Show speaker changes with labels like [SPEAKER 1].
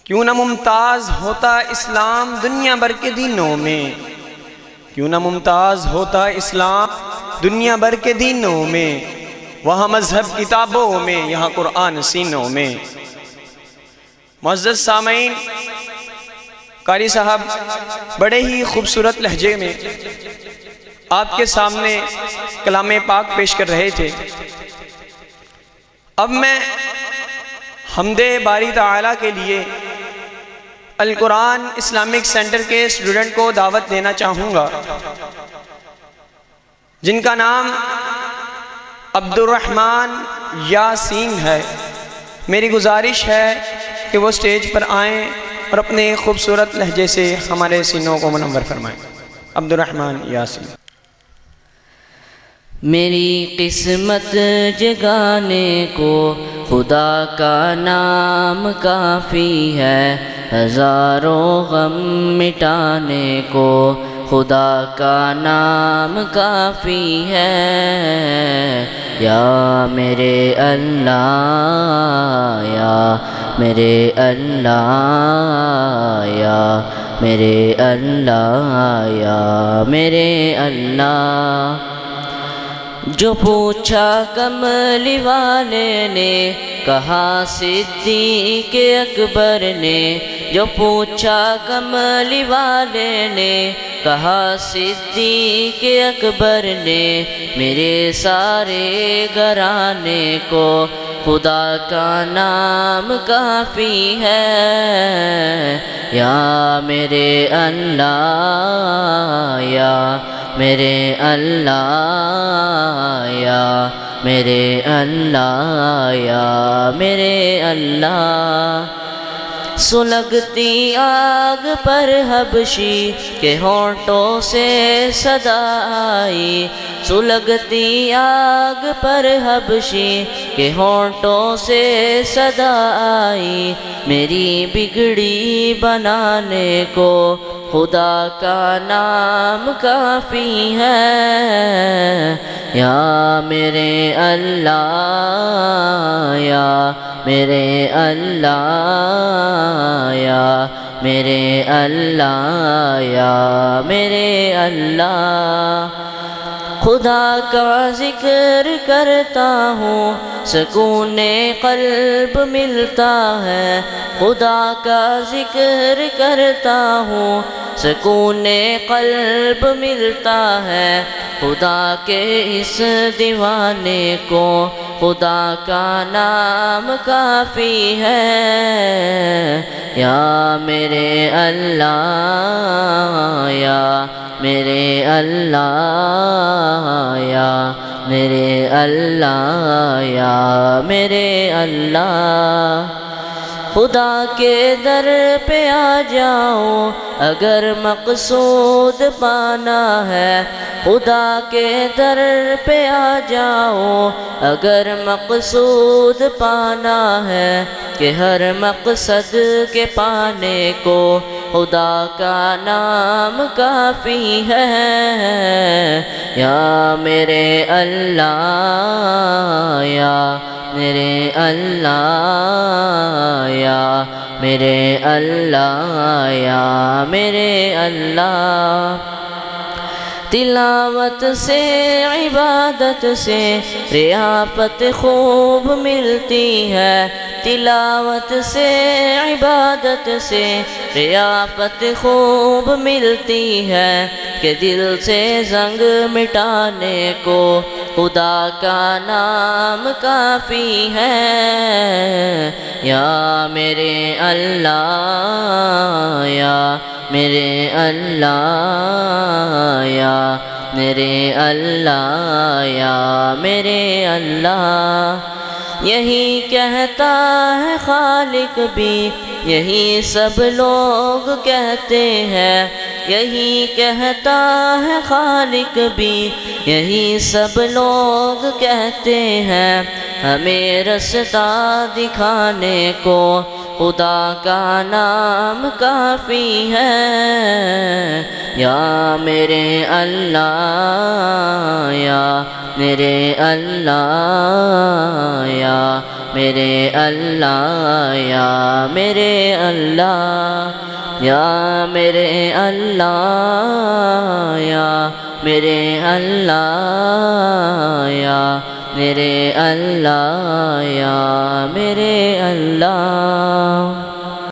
[SPEAKER 1] کیوں نہ ممتاز ہوتا اسلام دنیا بھر کے دینوں میں، کیوں نہ ممتاز ہوتا اسلام دنیا بھر کے دینوں میں، وہاں مذہب کتابوں میں، یہاں قرآن سینوں میں۔ معزز سامعین، قاری صاحب بڑے ہی خوبصورت لہجے میں آپ کے سامنے کلام پاک پیش کر رہے تھے۔ اب میں حمد باری تعالیٰ کے لیے القرآن اسلامک سینٹر کے اسٹوڈنٹ کو دعوت دینا چاہوں گا، جن کا نام عبد الرحمن یاسین ہے۔ میری گزارش ہے کہ وہ سٹیج پر آئیں اور اپنے خوبصورت لہجے سے ہمارے سینوں کو منور فرمائیں۔ عبد الرحمن یاسین۔
[SPEAKER 2] میری قسمت جگانے کو خدا کا نام کافی ہے، ہزاروں غم مٹانے کو خدا کا نام کافی ہے۔ یا میرے اللہ، یا میرے اللہ، یا میرے اللہ، یا میرے اللہ۔ جو پوچھا کملی والے نے، کہا صدیق اکبر نے۔ جو پوچھا کملی والے نے، کہا صدیق اکبر نے۔ میرے سارے گھرانے کو خدا کا نام کافی ہے۔ یا میرے اللہ، یا میرے اللہ، یا میرے اللہ، یا میرے اللہ۔ سلگتی آگ پر حبشی کے ہونٹوں سے صدا آئی، سلگتی آگ پر حبشی کے ہونٹوں سے صدا آئی۔ میری بگڑی بنانے کو خدا کا نام کافی ہے۔ یا میرے اللہ، یا میرے اللہ، یا میرے اللہ، یا میرے اللہ۔ خدا کا ذکر کرتا ہوں، سکون قلب ملتا ہے۔ خدا کا ذکر کرتا ہوں، سکون قلب ملتا ہے۔ خدا کے اس دیوانے کو خدا کا نام کافی ہے۔ یا میرے اللہ، یا میرے اللہ، یا میرے اللہ، یا میرے اللہ۔ خدا کے در پہ آ جاؤ اگر مقصود پانا ہے، خدا کے در پہ آ جاؤ اگر مقصود پانا ہے، کہ ہر مقصد کے پانے کو خدا کا نام کافی ہے۔ یا میرے اللہ، یا میرے اللہ، یا میرے اللہ، یا میرے اللہ۔ تلاوت سے عبادت سے ریاست خوب ملتی ہے، تلاوت سے عبادت سے ریاست خوب ملتی ہے، کہ دل سے زنگ مٹانے کو خدا کا نام کافی ہے۔ یا میرے اللہ، یا میرے اللہ، یا میرے اللہ، یا میرے اللہ۔ یہی کہتا ہے خالق بھی، یہی سب لوگ کہتے ہیں، یہی کہتا ہے خالق بھی، یہی سب لوگ کہتے ہیں۔ ہمیں رستہ دکھانے کو خدا کا نام کافی ہے۔ یا میرے اللہ، یا میرے اللہ، یا میرے اللہ یا میرے اللہ یا میرے اللہ یا میرے اللہ یا میرے اللہ یا میرے اللہ